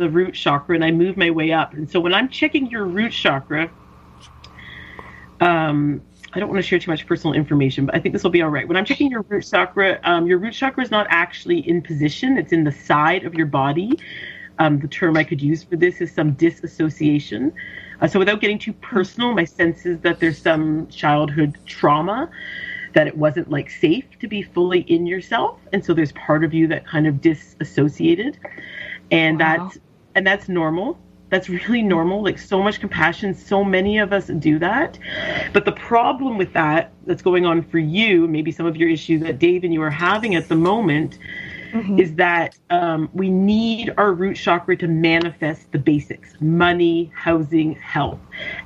the root chakra and I move my way up. And so when I'm checking your root chakra, I don't want to share too much personal information, but I think this will be all right. When I'm checking your root chakra is not actually in position. It's in the side of your body. The term I could use for this is some disassociation. So without getting too personal, my sense is that there's some childhood trauma, that it wasn't like safe to be fully in yourself. And so there's part of you that kind of disassociated. And Wow. that's normal. That's really normal. Like, so much compassion. So many of us do that. But the problem with that's going on for you, maybe some of your issues that Dave and you are having at the moment, is that we need our root chakra to manifest the basics: money, housing, health.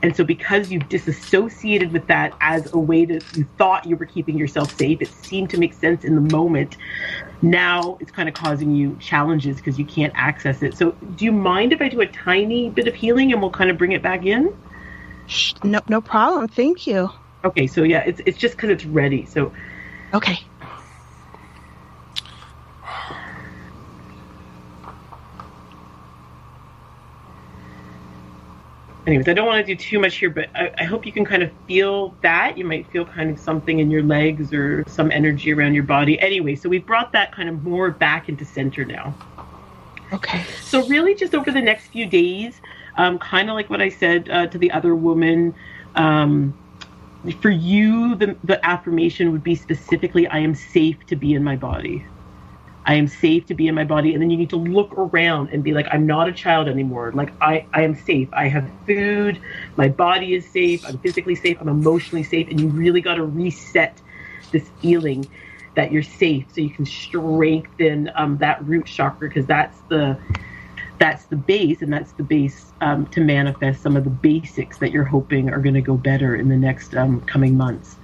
And so because you disassociated with that as a way you thought you were keeping yourself safe, it seemed to make sense in the moment. Now it's kind of causing you challenges because you can't access it. So do you mind if I do a tiny bit of healing and we'll kind of bring it back in? No problem. Thank you. Okay, so yeah, it's just because it's ready. So Okay. anyways, I don't want to do too much here, but I hope you can kind of feel that. You might feel kind of something in your legs or some energy around your body. Anyway, so we've brought that kind of more back into center now. Okay. So really just over the next few days, kind of like what I said to the other woman, for you, the affirmation would be specifically, I am safe to be in my body. I am safe to be in my body. And then you need to look around and be like, I'm not a child anymore. Like, I am safe. I have food. My body is safe. I'm physically safe. I'm emotionally safe. And you really got to reset this feeling that you're safe so you can strengthen that root chakra, because that's the base, and that's the base to manifest some of the basics that you're hoping are going to go better in the next coming months.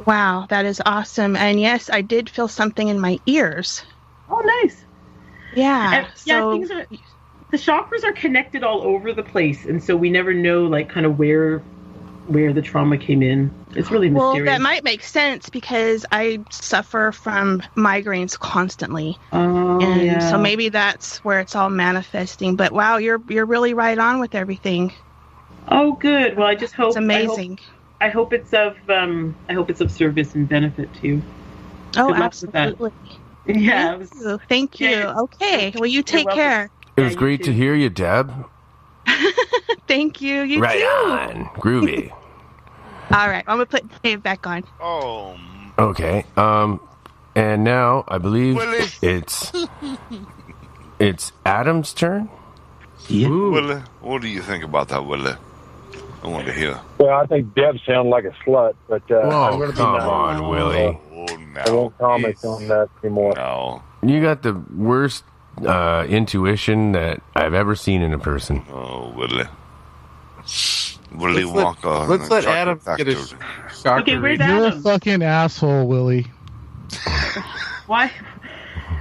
Wow, that is awesome. And yes, I did feel something in my ears. Oh, nice. Yeah. And, the chakras are connected all over the place, and so we never know, like, kind of where the trauma came in. It's really mysterious. Well, that might make sense because I suffer from migraines constantly. Oh, and yeah. so maybe that's where it's all manifesting. But wow, you're really right on with everything. Oh, good. Well, I just hope It's amazing. I hope it's of service and benefit to you. Oh, Good luck with that. absolutely. Yeah. Thank you. Yeah. Okay. Well, you take welcome. care. It was you great too. to hear you, Deb. Thank you. You Right too. on. Groovy. All right. I'm going to put Dave back on. Oh, Okay. And now I believe Willie. it's Adam's turn. Willie, what do you think about that, Willie? I want to hear. Well, I think Deb sounded like a slut, but I'm Oh, going to be come nice. on, Willie. Oh, I won't comment please. on that anymore. No. You got the worst intuition that I've ever seen in a person. Oh, Willie. Willie Let's Wonka. let Chocolate Adam get Factory. his chakra Okay, where's reading. You're a Adam? fucking asshole, Willie. Why?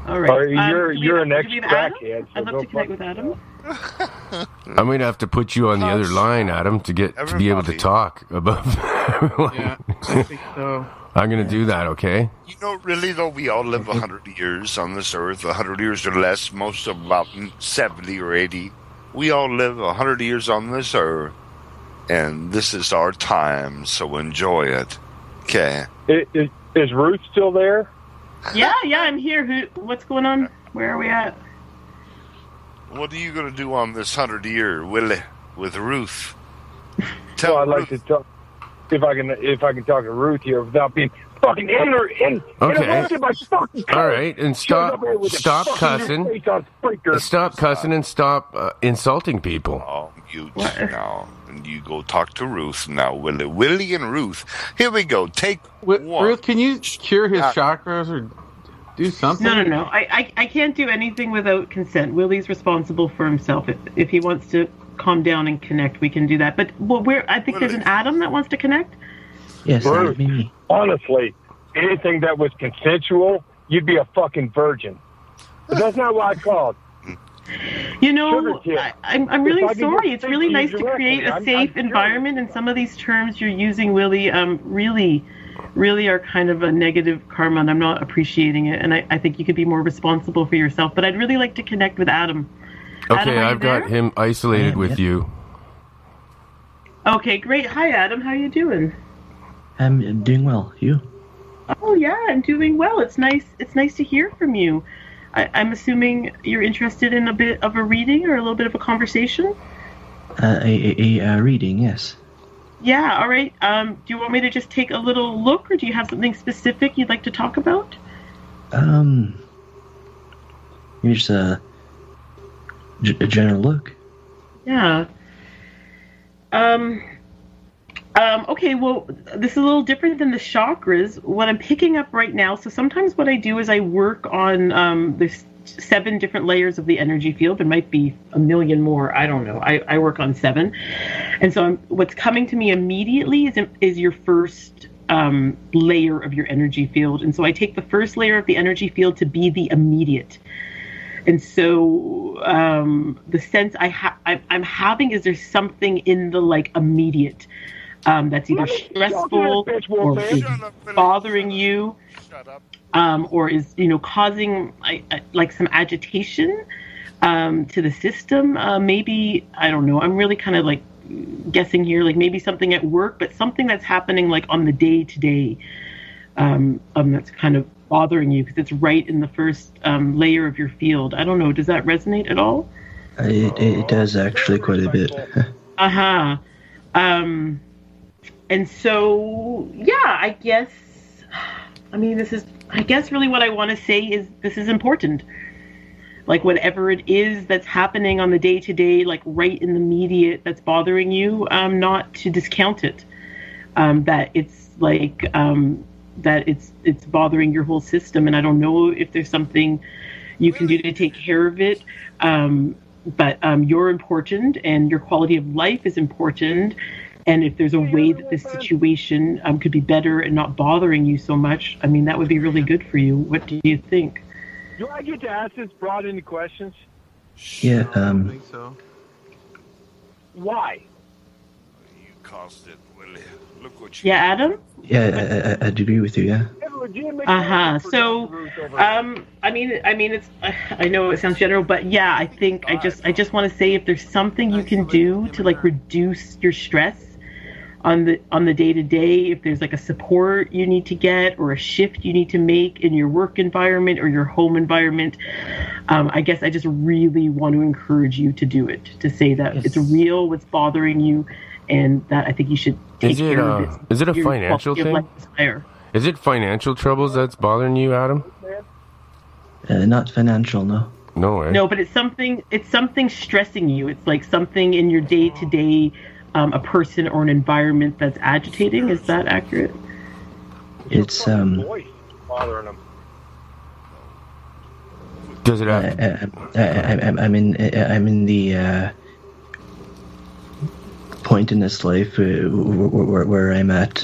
All right. You're an do we have Adam? ex-crackhead, so I'd love go to connect fuck with Adam. I'm going to have to put you on the other line, Adam, to be able to Everybody. talk about. Yeah, I think so. I'm going to do that, okay? You know, really, though, we all live 100 years on this earth, 100 years or less, most of about 70 or 80. We all live 100 years on this earth, and this is our time, so enjoy it. Okay. Is Ruth still there? Yeah, I'm here. What's going on? Where are we at? What are you going to do on this 100-year, Willie, with Ruth? Well, I'd like to talk. If I can talk to Ruth here without being fucking interrupted by fucking. All right, and stop cussing. Stop cussing and stop insulting people. Oh, you now, and you go talk to Ruth now, Willie. Willie and Ruth. Here we go. Take one. Ruth, can you cure his chakras or do something? No. I can't do anything without consent. Willie's responsible for himself. If he wants to calm down and connect, we can do that. But I think there's an Adam that wants to connect. Yes, that Ruth, would be me. honestly, anything that was consensual, you'd be a fucking virgin. But that's not what I called. You know, Sugar kid. I'm really If I can sorry. just It's speak really to you nice to directly, create a I'm safe sure. environment, and some of these terms you're using, Willie, really are kind of a negative karma, and I'm not appreciating it. And I think you could be more responsible for yourself. But I'd really like to connect with Adam. Okay, I've got him isolated with you. Okay, great. Hi, Adam. How you doing? I'm doing well. You? Oh yeah, I'm doing well. It's nice. It's nice to hear from you. I'm assuming you're interested in a bit of a reading or a little bit of a conversation. A reading, yes. Yeah. All right. Do you want me to just take a little look, or do you have something specific you'd like to talk about? Maybe just a general look. Yeah. Okay, well, this is a little different than the chakras. What I'm picking up right now, so sometimes what I do is I work on, there's 7 different layers of the energy field. It might be a million more. I don't know. I work on 7. And so what's coming to me immediately is your first layer of your energy field. And so I take the first layer of the energy field to be the immediate. And so the sense I'm having is there's something in the like immediate that's either stressful or is bothering you, or is causing like some agitation to the system. Maybe I don't know. I'm really kind of like guessing here, like maybe something at work, but something that's happening like on the day to day. That's kind of bothering you because it's right in the first layer of your field. I don't know. Does that resonate at all? It does actually quite a bit. And so, yeah, I guess really what I want to say is this is important. Like whatever it is that's happening on the day to day, like right in the immediate that's bothering you, not to discount it. That it's like, that it's bothering your whole system, and I don't know if there's something you can do to take care of it, but you're important and your quality of life is important, and if there's a way that this situation could be better and not bothering you so much, I mean that would be really good for you. What do you think? Do I get to ask this broad into questions? Yeah, I think so. Why? You caused it, Willie. Look what you Yeah, Adam? Yeah, I'd agree with you, yeah. So, I mean, it's. I know it sounds general, but yeah, I think I just want to say if there's something you can do to like reduce your stress on the day to day, if there's like a support you need to get or a shift you need to make in your work environment or your home environment, I guess I just really want to encourage you to do it. To say that it's real, what's bothering you, and that I think you should. Is it a financial thing? Is it financial troubles that's bothering you, Adam? Not financial, no. No, No, but it's something stressing you. It's like something in your day to day, a person or an environment that's agitating. Is that accurate? It's voice bothering them. Does it have? I'm in the point in this life where I'm at.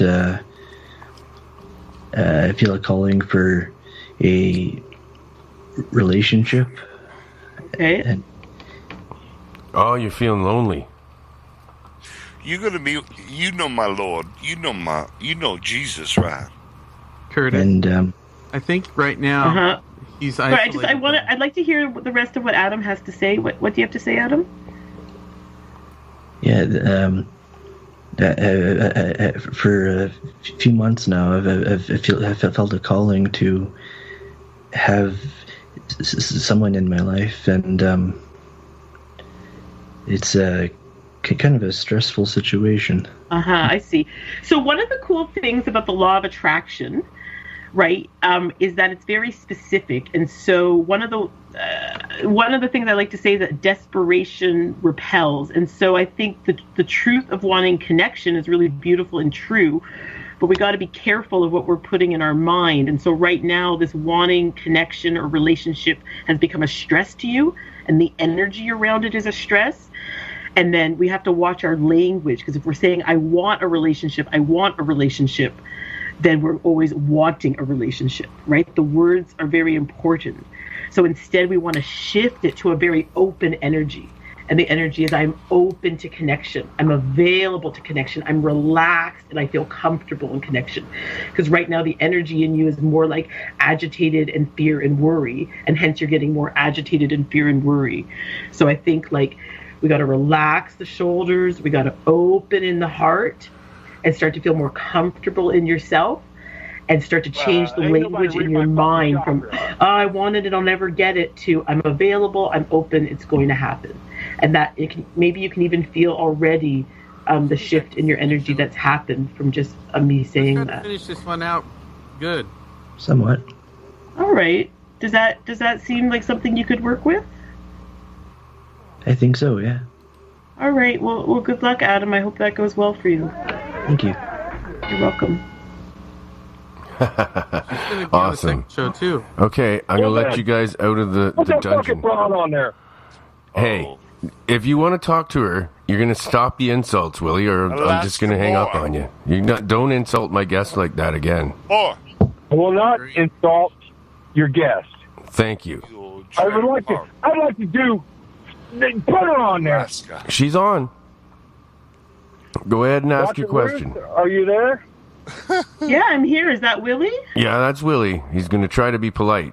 I feel a calling for a relationship. Okay. And you're feeling lonely. You're gonna be. You know my Lord. You know Jesus, right? Curtis. And I think right now he's isolated. I'd like to hear the rest of what Adam has to say. What do you have to say, Adam? Yeah, for a few months now, I've felt a calling to have someone in my life, and it's kind of a stressful situation. I see. So one of the cool things about the law of attraction, right, is that it's very specific, and so one of the things I like to say is that desperation repels. And so I think the truth of wanting connection is really beautiful and true, but we got to be careful of what we're putting in our mind. And so right now, this wanting connection or relationship has become a stress to you, and the energy around it is a stress. And then we have to watch our language, because if we're saying, I want a relationship, then we're always wanting a relationship, right? The words are very important. So instead, we want to shift it to a very open energy. And the energy is I'm open to connection. I'm available to connection. I'm relaxed and I feel comfortable in connection. Because right now the energy in you is more like agitated and fear and worry. And hence you're getting more agitated and fear and worry. So I think like we got to relax the shoulders. We got to open in the heart and start to feel more comfortable in yourself. And start to change the language in your mind from, I want it and I'll never get it, to I'm available, I'm open, it's going to happen. And that maybe you can even feel already the shift in your energy that's happened from just me saying that. Finish this one out good. Somewhat. All right. Does that seem like something you could work with? I think so, yeah. All right. Well, good luck, Adam. I hope that goes well for you. Thank you. You're welcome. Awesome. Show too. Okay, I'm gonna let you guys out of the dungeon. Fucking brown on there? Hey, if you want to talk to her, you're gonna stop the insults, Willie, or I'm just gonna hang up on you. Don't insult my guest like that again. I will not insult your guest. Thank you. I'd like to do. Put her on there. She's on. Go ahead and ask your question. Ruth, are you there? Yeah, I'm here. Is that Willie? Yeah, that's Willie. He's going to try to be polite.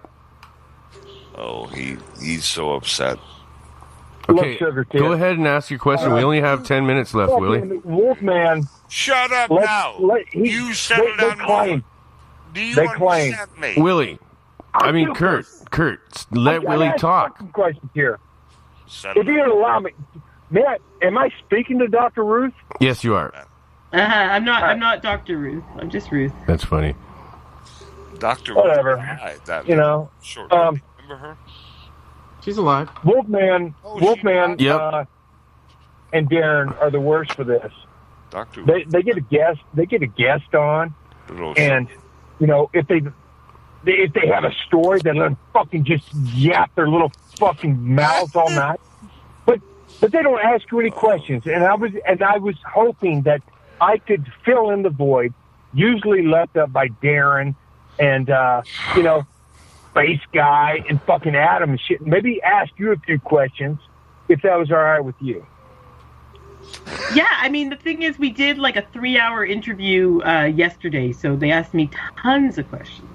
Oh, he's so upset. Okay, go ahead and ask your question. We only have 10 minutes left, Willie. Wolfman. Shut up now. You settle down. Do you understand me? Willie. I mean, Kurt, let Willie talk. Questions here. If you allow me, am I speaking to Dr. Ruth? Yes, you are. I'm not Dr. Ruth. I'm just Ruth. That's funny. Dr. Whatever. Short. Remember her? She's alive. Wolfman, yep. And Darren are the worst for this. Dr. They get a guest. They get a guest on, and if they have a story, they let them fucking just yap their little fucking mouths all night. But they don't ask you any questions. And I was hoping that I could fill in the void, usually left up by Darren and Space Guy and fucking Adam and shit. Maybe ask you a few questions if that was all right with you. Yeah, I mean, the thing is, we did like a 3-hour interview yesterday, so they asked me tons of questions.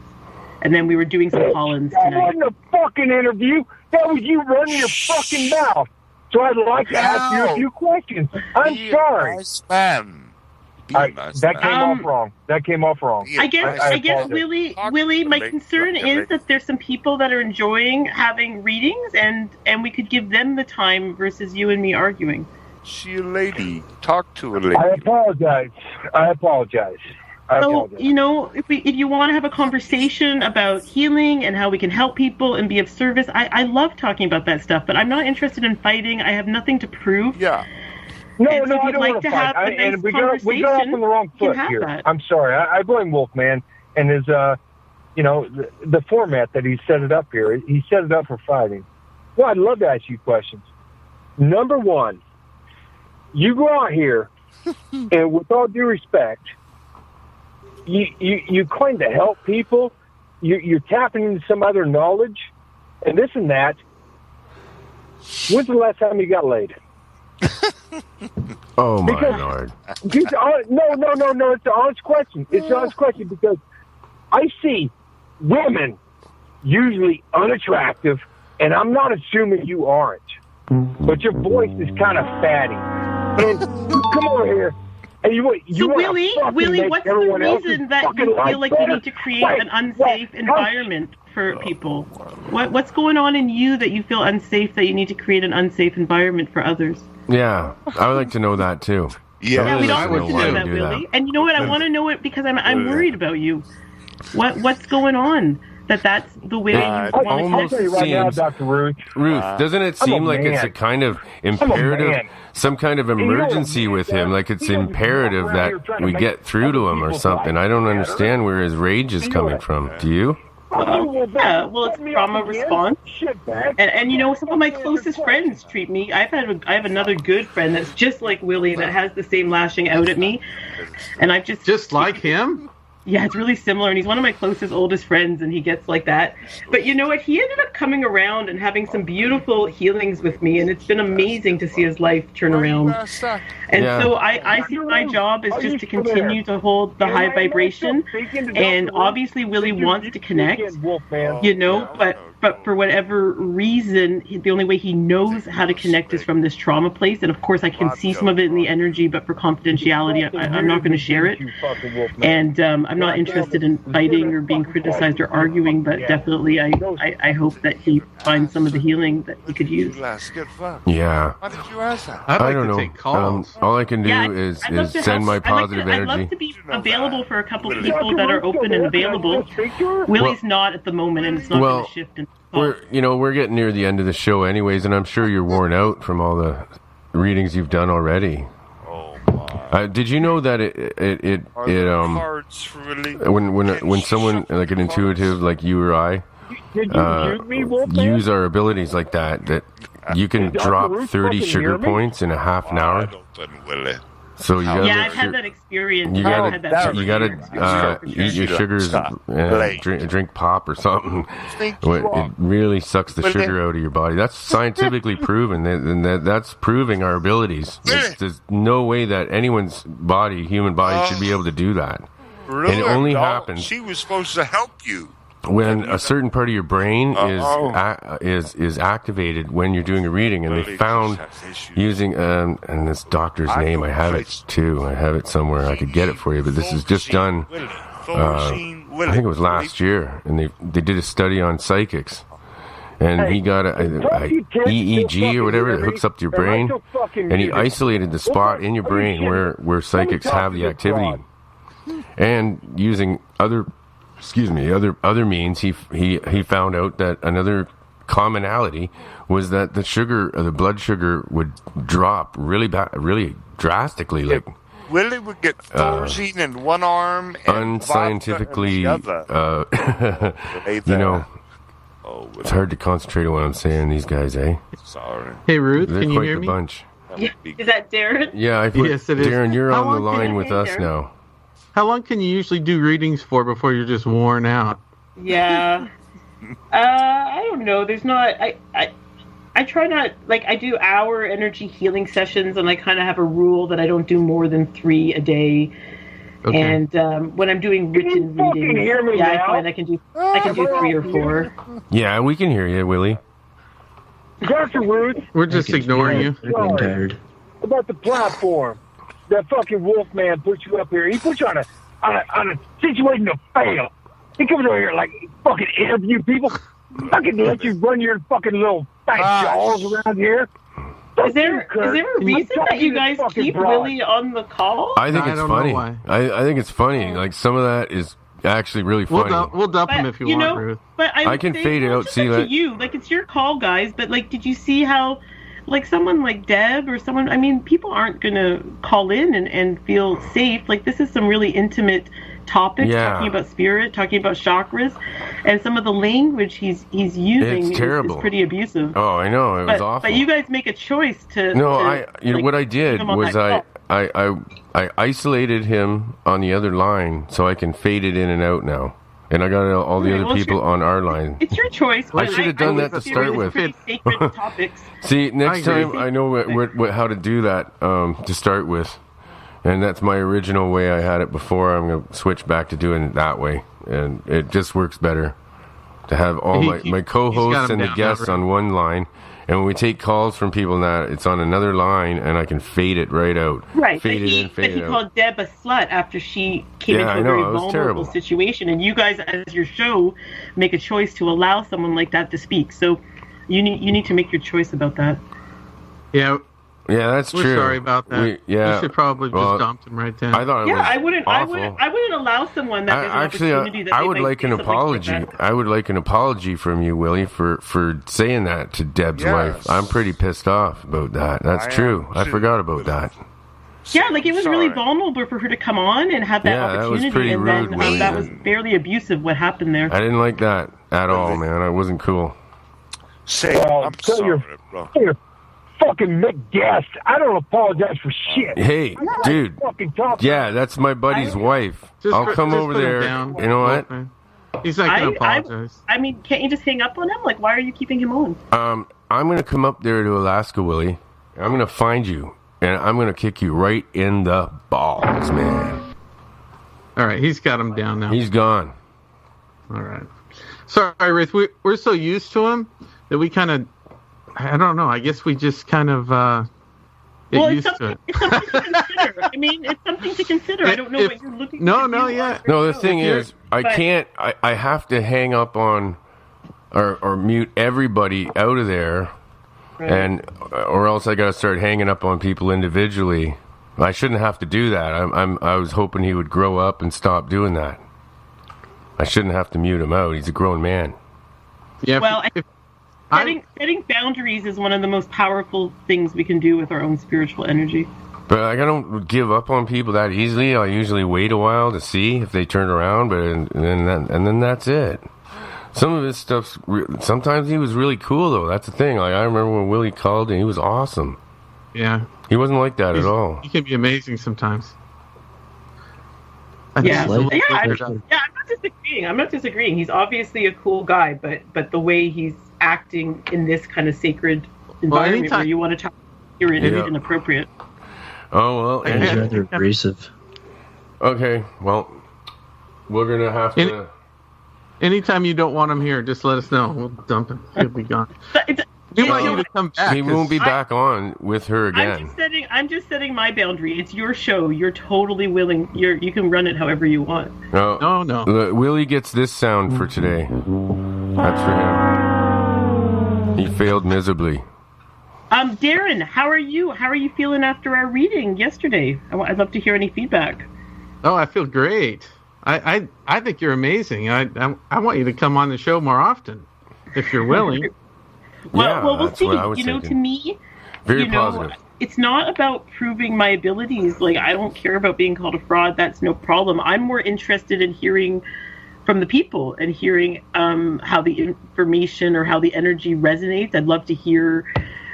And then we were doing some call-ins tonight. That wasn't a fucking interview. That was you running your fucking mouth. So I'd like to ask you a few questions. I'm sorry. Nice man. That came off wrong. I guess, Willie, my concern is that there's some people that are enjoying having readings, and we could give them the time versus you and me arguing. She a lady. Talk to a lady. I apologize. So, if you want to have a conversation about healing and how we can help people and be of service, I love talking about that stuff, but I'm not interested in fighting. I have nothing to prove. Yeah. No, I don't want to fight. We got off on the wrong foot here. That. I'm sorry. I blame Wolfman and his, the format that he set it up here. He set it up for fighting. Well, I'd love to ask you questions. Number one, you go out here, and with all due respect, you claim to help people. You're tapping into some other knowledge, and this and that. When's the last time you got laid? Oh my Lord! No. It's an honest question. It's an honest question because I see women usually unattractive, and I'm not assuming you aren't, but your voice is kind of fatty. And you come over here. And Willie, what's the reason that you feel like you need to create an unsafe environment for people? What's going on in you that you feel unsafe, that you need to create an unsafe environment for others? Yeah, I would like to know that too. Yeah, we'd all like to know that, Willie. And you know what? I want to know it because I'm worried about you. What's going on? That's the way you want to almost seems right now, Dr. Ruth. Doesn't it seem like it's a kind of imperative, some kind of emergency with him? Like it's imperative that we get through to him or something. I don't understand where his rage is coming from. Do you? Yeah, well, it's trauma response. And some of my closest friends treat me. I have another good friend that's just like Willie that has the same lashing out at me, and I've just like him. Yeah, it's really similar, and he's one of my closest, oldest friends, and he gets like that. But you know what? He ended up coming around and having some beautiful healings with me, and it's been amazing to see his life turn around. And so I see my job is just to continue to hold the high vibration, and obviously Willie wants to connect, you know, but for whatever reason, the only way he knows how to connect is from this trauma place. And of course, I can see some of it in the energy, but for confidentiality, I'm not going to share it. And I'm not interested in fighting or being criticized or arguing, but definitely I hope that he finds some of the healing that he could use. Yeah. Why did you ask that? I don't know. All I can do is send my positive energy. I'd love to be available for a couple of people that are open and available. Willie's not at the moment, and it's not going to shift. We're getting near the end of the show anyways, and I'm sure you're worn out from all the readings you've done already. Oh my! Did you know that when someone like an intuitive like you or I use our abilities like that you can drop 30 sugar points in a half an hour. So you gotta I've had that experience. You gotta eat your sugars, drink pop or something. It really sucks the sugar out of your body. That's scientifically proven, and that's proving our abilities. There's no way that anyone's human body, should be able to do that. Really? And it only happens. She was supposed to help you. When a certain part of your brain is activated when you're doing a reading, and they found using and this doctor's name, I have it too. I have it somewhere. I could get it for you, but this is just done. I think it was last year, and they did a study on psychics, and he got a EEG or whatever that hooks up to your brain, and he isolated the spot in your brain where psychics have the activity, and using other means, he found out that another commonality was that the blood sugar would drop really drastically. Like Willie would get Thorazine in one arm and unscientifically, it's hard to concentrate on what I'm saying. These guys, eh? Sorry. Hey Ruth, they're can you quite hear the me? Bunch. Is that Darren? Yeah, yes, it is. Darren, you're How on the long line with us Darren? now. How long can you usually do readings for before you're just worn out? Yeah. I don't know. There's not. I try not, like, I do hour energy healing sessions, and I kind of have a rule that I don't do more than 3 a day. Okay. And when I'm doing written readings, I find I can do 3 or 4. Yeah, we can hear you, Willie. Dr. Ruth. We're just ignoring you. I'm tired. About the platform. That fucking Wolfman puts you up here. He puts you on a situation to fail. He comes over here like fucking interview people. Fucking let you run your fucking little fat jaws around here. Is there a reason that you guys keep Willie on the call? I think it's funny. I think it's funny. Like, some of that is actually really funny. We'll dump him if you want, Ruth. But I can fade it out. See that? You, like, it's your call, guys. But like, did you see how, like, someone like Deb or someone? I mean, people aren't gonna call in and feel safe. Like, this is some really intimate topics, talking about spirit, talking about chakras, and some of the language he's using is pretty abusive. Oh, I know, it was awful. But you guys make a choice to. No, what I did was I isolated him on the other line so I can fade it in and out now. And I got all the other people on our line. It's your choice. I should have done that to start with. Sacred topics. See, next time I know how to do that to start with. And that's my original way I had it before. I'm going to switch back to doing it that way. And it just works better to have all my co-hosts and the guests on one line. And when we take calls from people now, it's on another line, and I can fade it right out. Right. Fade it in, fade it out. But he called Deb a slut after she came into a very vulnerable situation. And you guys, as your show, make a choice to allow someone like that to speak. So you need to make your choice about that. Yeah. Yeah, that's true. We're sorry about that. You should probably just dump him right then. I thought it was awful. I wouldn't allow someone that there's an opportunity that I would like an apology. I would like an apology from you, Willie, for saying that to Deb's wife. I'm pretty pissed off about that. That's true. I forgot about that. Yeah, like, it was really vulnerable for her to come on and have that opportunity. That was pretty rude, Willie. That was fairly abusive, what happened there. I didn't like that at all, man. It wasn't cool. I'm sorry, bro. fucking guest. I don't apologize for shit. Hey, dude. Yeah, that's my buddy's wife. I'll come over there. You know what? He's not going to apologize. I mean, can't you just hang up on him? Like, why are you keeping him on? I'm going to come up there to Alaska, Willie. I'm going to find you, and I'm going to kick you right in the balls, man. All right, he's got him down now. He's gone. All right. Sorry, Ruth. We're so used to him that we kind of, I don't know, I guess we just kind of get used to it. It's something to consider. I mean, it's something to consider. I don't know what you're looking for. No, the thing is, I have to hang up on or mute everybody out of there, right. Or else I got to start hanging up on people individually. I shouldn't have to do that. I was hoping he would grow up and stop doing that. I shouldn't have to mute him out. He's a grown man. Yeah. Well, setting boundaries is one of the most powerful things we can do with our own spiritual energy. But I don't give up on people that easily. I usually wait a while to see if they turn around, and then that's it. Some of his stuff's sometimes he was really cool though. That's the thing. Like I remember when Willie called and he was awesome. Yeah. He wasn't like that at all. He can be amazing sometimes. I'm not disagreeing. I'm not disagreeing. He's obviously a cool guy, but the way he's acting in this kind of sacred environment where you want to talk, hear it is inappropriate. Oh well, he's rather abrasive. Okay, well, we're gonna have to. Anytime you don't want him here, just let us know. We'll dump him. He'll be gone. We want you to come back. He won't be back on with her again. I'm just setting my boundary. It's your show. You're totally willing. You can run it however you want. No. Willie gets this sound for today. That's for him. He failed miserably. Darren, how are you? How are you feeling after our reading yesterday? I'd love to hear any feedback. Oh, I feel great. I think you're amazing. I want you to come on the show more often, if you're willing. We'll see. To me, very positive. It's not about proving my abilities. Like, I don't care about being called a fraud. That's no problem. I'm more interested in hearing from the people and hearing how the information or how the energy resonates. I'd love to hear.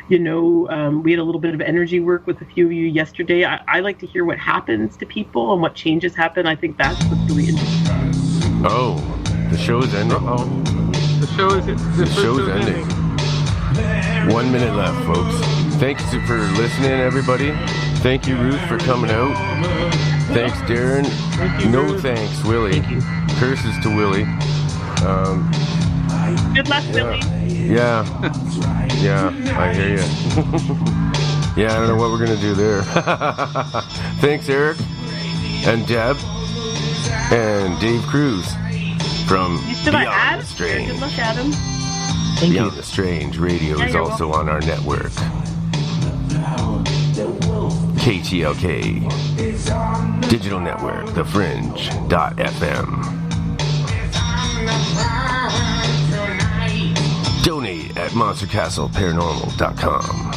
We had a little bit of energy work with a few of you yesterday. I like to hear what happens to people and what changes happen. I think that's what's really interesting. Oh, the show is ending. The show is ending. 1 minute left, folks. Thanks for listening, everybody. Thank you, Ruth, for coming out. Thanks, Darren. No thanks, Willie. Curses to Willie. Good luck, Willie. Yeah, I hear you. Yeah, I don't know what we're going to do there. Thanks, Eric and Deb and Dave Cruz from Beyond the Strange. Good luck, Adam. Beyond the Strange Radio is also on our network. KTLK Digital Network, The Fringe.fm. Donate at monstercastleparanormal.com.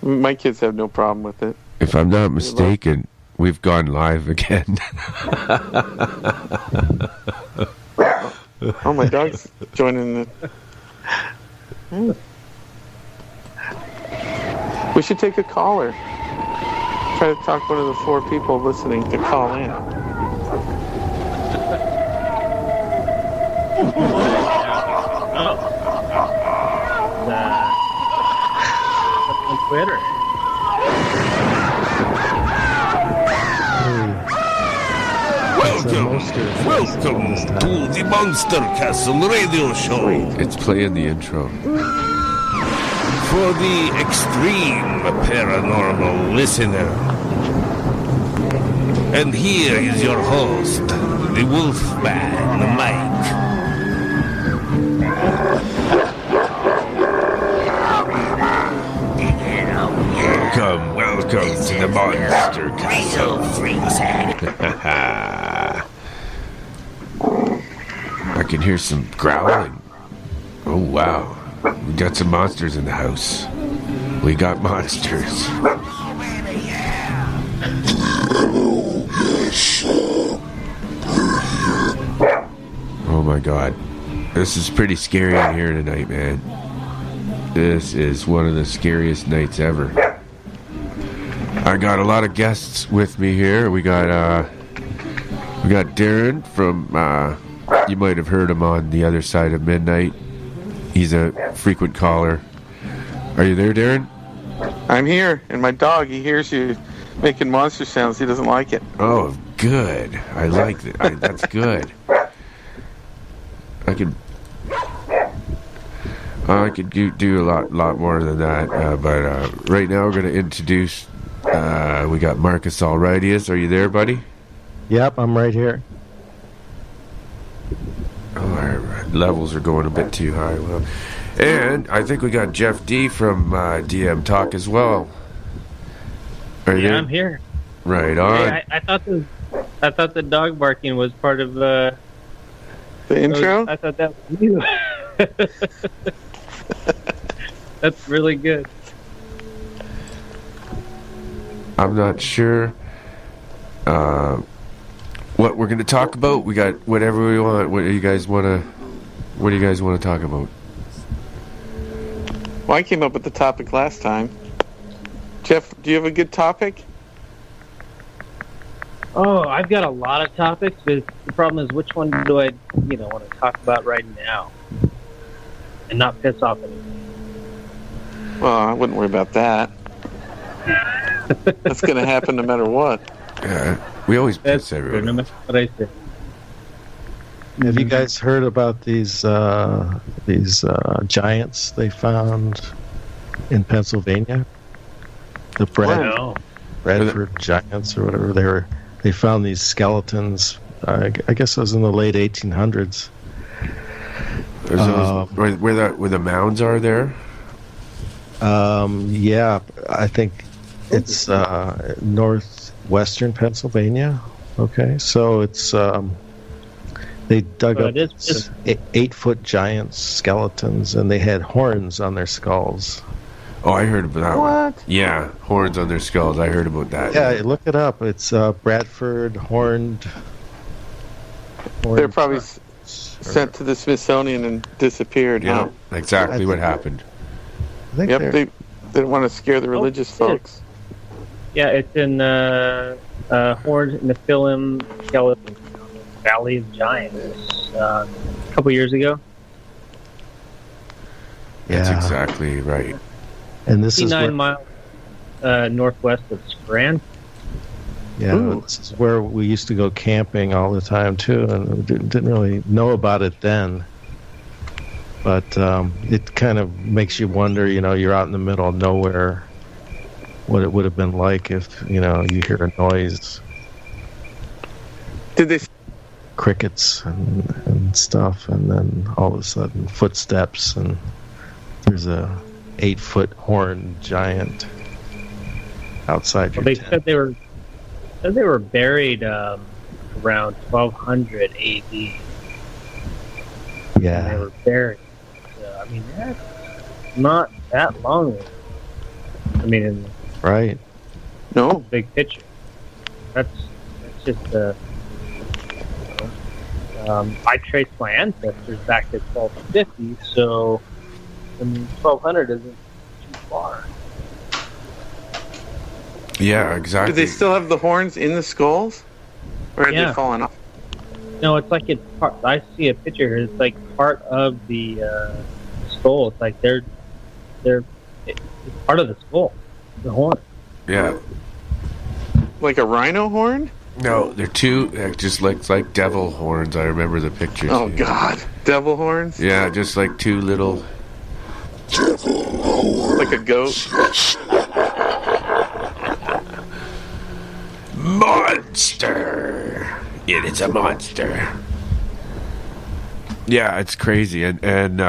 My kids have no problem with it. If I'm not mistaken, we've gone live again. Oh, my dog's joining the... We should take a caller. Try to talk one of the 4 people listening to call in. On Twitter. Welcome to the Monster Castle Radio Show. It's playing the intro. For the extreme paranormal listener. And here is your host, the Wolfman, Mike. Welcome to the Monster Castle. I can hear some growling. Oh, wow. We got some monsters in the house. We got monsters. Oh, my God. This is pretty scary in here tonight, man. This is one of the scariest nights ever. I got a lot of guests with me here. We got Darren from, you might have heard him on The Other Side of Midnight. He's a frequent caller. Are you there, Darren? I'm here, and my dog, he hears you making monster sounds. He doesn't like it. Oh, good. I like that. That's good. I could do a lot more than that, but right now we're going to introduce, we got Marcus Aurelius. Are you there, buddy? Yep, I'm right here. Oh, our levels are going a bit too high. Well, and I think we got Jeff D from DM Talk as well. I'm here. Right on. Hey, I thought the dog barking was part of the intro. I thought that was you. That's really good. I'm not sure what we're going to talk about. We got whatever we want. What do you guys want to talk about? Well, I came up with the topic last time. Jeff, do you have a good topic? Oh, I've got a lot of topics, but the problem is which one do I, want to talk about right now and not piss off anyone? Well, I wouldn't worry about that. That's going to happen no matter what. Yeah, we always piss everyone. No matter what I say. Have you guys heard about these giants they found in Pennsylvania? The Bradford Giants or whatever. They found these skeletons. I guess it was in the late 1800s. Where the mounds are there? Yeah, I think it's northwestern Pennsylvania. Okay, so it's they dug up 8-foot giant skeletons, and they had horns on their skulls. Oh, I heard about that. What? One. Yeah, horns on their skulls. I heard about that. Yeah, look it up. It's Bradford horned. They're probably sent to the Smithsonian and disappeared. Yeah, huh? Exactly what happened. Yep, they didn't want to scare the religious folks. Yeah, it's in Horned Nephilim Skeleton, Valley of Giants, a couple years ago. That's exactly right. And this is 59 miles northwest of Scranton. Yeah, this is where we used to go camping all the time too, and we didn't really know about it then. But it kind of makes you wonder, you're out in the middle of nowhere, what it would have been like if, you hear a noise. Did they? Crickets and stuff, and then all of a sudden footsteps, and there's a 8-foot horned giant outside your tent. Said they were buried around 1200 AD. Yeah. They were buried. So, that's not that long ago. Right. No. Big picture. That's just I traced my ancestors back to 1250, so 1200 isn't too far. Yeah, exactly. Do they still have the horns in the skulls? Or have they fallen off? No, it's like it's part. I see a picture here. It's like part of the skull. It's like it's part of the skull, the horn. Yeah. Like a rhino horn? No, they're two. It just looks like devil horns. I remember the pictures. Oh God, devil horns? Yeah, just like two little. Devil horns. Like a goat. Monster. It is a monster. Yeah, it's crazy, and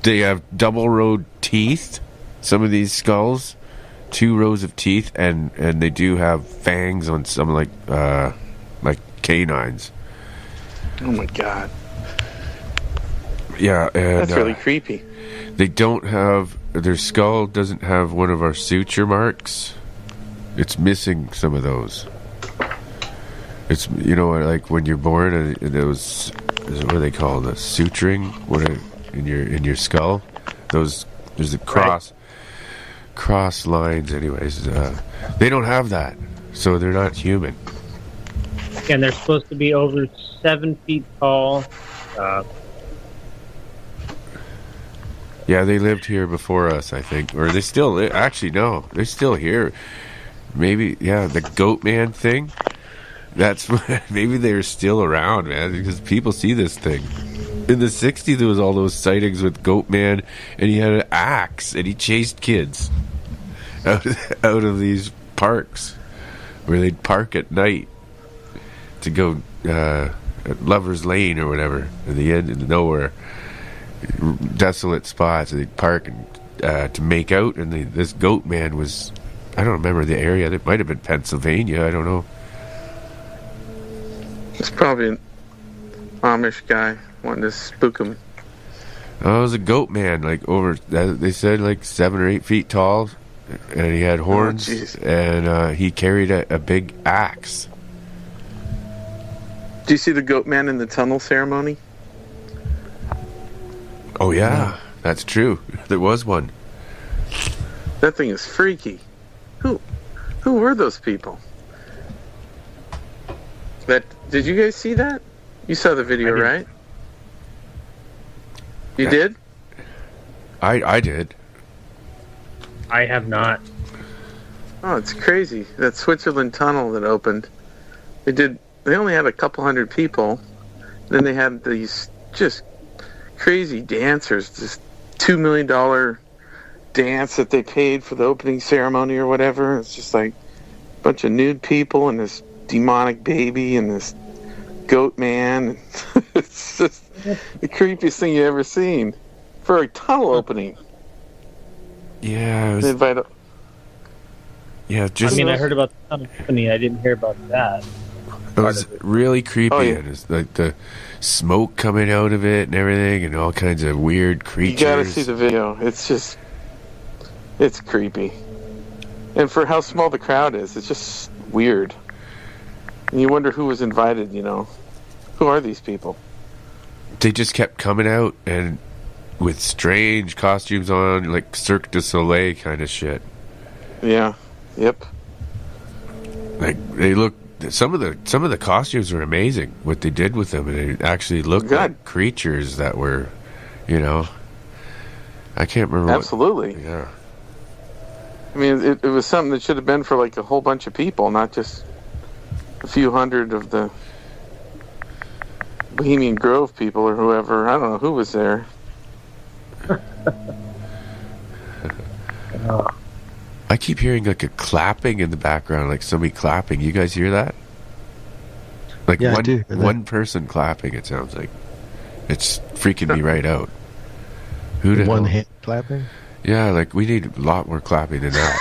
they have double rowed teeth. Some of these skulls, 2 rows of teeth, and they do have fangs on some like canines. Oh my God. Yeah, and that's really creepy. They don't have their skull doesn't have one of our suture marks. It's missing some of those. It's like when you're born and those what do they call the suturing? In your skull? Those there's a cross lines. Anyways, they don't have that, so they're not human. And they're supposed to be over 7 feet tall. Yeah, they lived here before us, I think, or they still actually no, they're still here. Maybe the Goat Man thing. That's maybe they're still around, man, because people see this thing. In the 60s, there was all those sightings with Goat Man, and he had an axe, and he chased kids out of these parks where they'd park at night. to go at Lover's Lane or whatever, at the end of nowhere, desolate spots. They park and to make out, and this goat man was, I don't remember the area. It might have been Pennsylvania. I don't know. It's probably an Amish guy wanting to spook him. Oh, it was a goat man, like over, they said, like 7 or 8 feet tall, and he had horns, and he carried a big axe. Do you see the goat man in the tunnel ceremony? Oh yeah, that's true. There was one. That thing is freaky. Who were those people? Did you guys see that? You saw the video, right? You did? I did. I have not. Oh, it's crazy. That Switzerland tunnel that opened. They only had a couple hundred people. Then they had these just crazy dancers, this $2 million dance that they paid for the opening ceremony or whatever. It's just like a bunch of nude people and this demonic baby and this goat man. It's just the creepiest thing you ever seen for a tunnel opening. Yeah, they invite. Yeah, just. I mean, I heard about the tunnel company. I didn't hear about that. It was really creepy. Oh, yeah. And it's like the smoke coming out of it and everything, and all kinds of weird creatures. You gotta see the video. It's creepy. And for how small the crowd is, it's just weird. And you wonder who was invited, you know. Who are these people? They just kept coming out and with strange costumes on, like Cirque du Soleil kind of shit. Yeah. Yep. Like they look. Some of the costumes were amazing. What they did with them, and it actually looked like creatures that were, you know. I can't remember. Absolutely. Yeah. I mean, it was something that should have been for like a whole bunch of people, not just a few hundred of the Bohemian Grove people or whoever. I don't know who was there. I keep hearing like a clapping in the background, like somebody clapping. You guys hear that? Like one person clapping, it sounds like. It's freaking me right out. Who the one hell? hand clapping? Yeah, like we need a lot more clapping than that.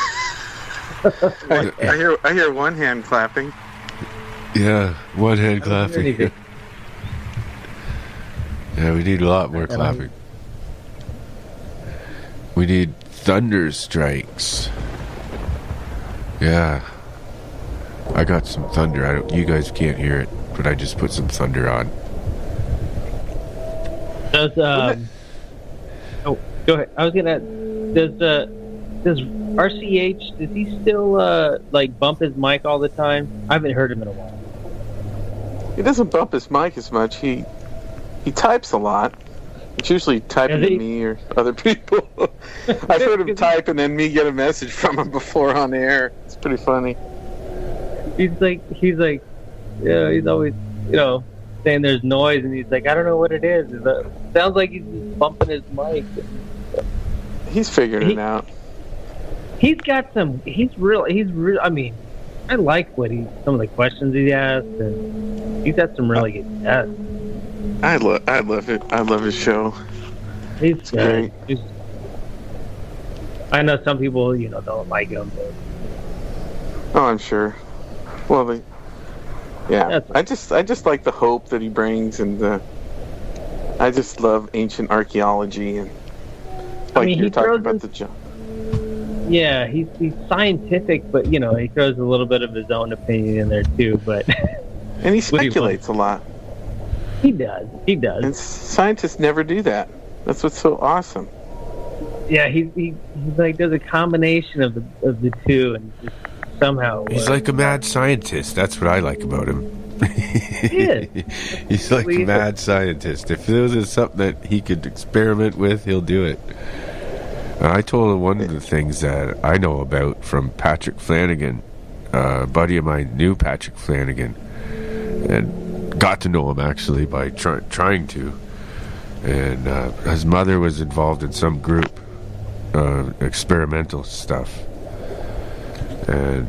I hear one hand clapping. Yeah, one hand clapping. Yeah, we need a lot more clapping. We need thunder strikes. Yeah, I got some thunder. You guys can't hear it, but I just put some thunder on. Does oh, go ahead. I was gonna. Does RCH? Does he still like bump his mic all the time? I haven't heard him in a while. He doesn't bump his mic as much. He types a lot. It's usually typing to me or other people. I've heard him type and then me get a message from him before on the air. It's pretty funny. He's like, yeah, he's always, saying there's noise, and he's like, I don't know what it is. Sounds like he's just bumping his mic. He's figuring it out. He's got some. He's real. I mean, I like some of the questions he asks, and he's got some really good guests. I love it. I love his show. He's great. I know some people, don't like him, but oh, I'm sure. Well, I just like the hope that he brings, and I just love ancient archaeology, and you're talking about the job. Yeah, he's scientific, but he throws a little bit of his own opinion in there too. But and he speculates a lot. He does. And scientists never do that. That's what's so awesome. Yeah, he like does a combination of the two, and just somehow he's like a mad scientist. That's what I like about him. He is. He's like a mad scientist. If there was something that he could experiment with, he'll do it. And I told him one of the things that I know about from Patrick Flanagan. A buddy of mine knew Patrick Flanagan, and got to know him actually by trying to. And his mother was involved in some group, experimental stuff. And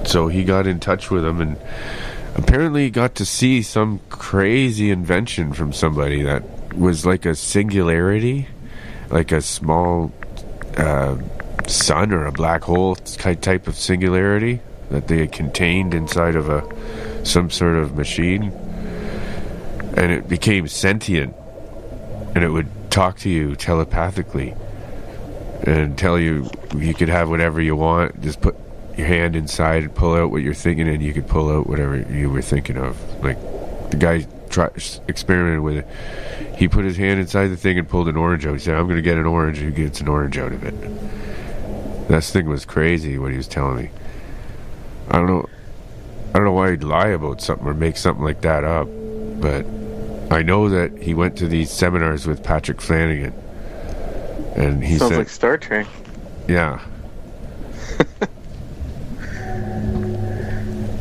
so he got in touch with him, and apparently he got to see some crazy invention from somebody that was like a singularity, like a small sun or a black hole type of singularity that they had contained inside of some sort of machine, and it became sentient, and it would talk to you telepathically and tell you could have whatever you want. Just put your hand inside and pull out what you're thinking, and you could pull out whatever you were thinking of. Like, the guy experimented with it. He put his hand inside the thing and pulled an orange out. He said, I'm going to get an orange. Who gets an orange out of it? That thing was crazy, what he was telling me. I don't know why he'd lie about something or make something like that up, but I know that he went to these seminars with Patrick Flanagan, and he sounds said, like Star Trek. Yeah.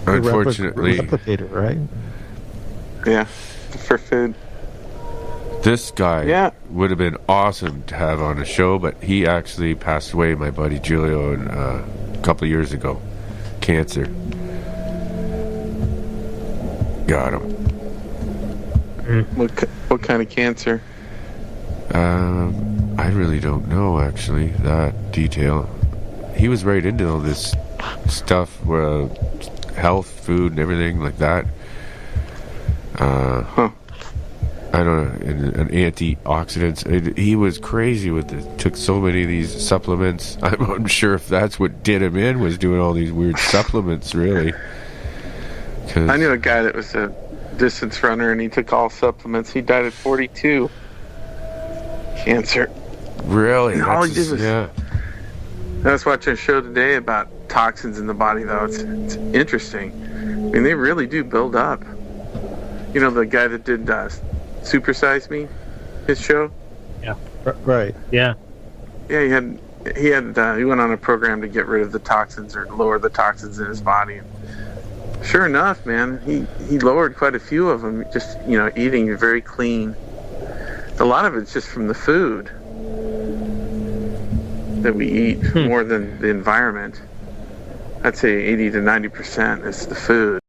Unfortunately, replicator, right? Yeah, for food. This guy would have been awesome to have on the show, but he actually passed away, my buddy Julio, a couple of years ago. Cancer. Got him. What kind of cancer? I really don't know, actually, that detail. He was right into all this stuff, health, food, and everything like that. I don't know, an antioxidants. He was crazy with it. Took so many of these supplements. I'm unsure if that's what did him in, was doing all these weird supplements, really. I knew a guy that was a distance runner, and he took all supplements. He died at 42. Cancer. Really? All he did was... Yeah. I was watching a show today about toxins in the body, though. It's interesting. I mean, they really do build up. You know, the guy that did Super Size Me, his show? Yeah. Right. Yeah. Yeah, he went on a program to get rid of the toxins or lower the toxins in his body. Sure enough, man, he lowered quite a few of them, just, eating very clean. A lot of it's just from the food that we eat more than the environment. I'd say 80 to 90% is the food.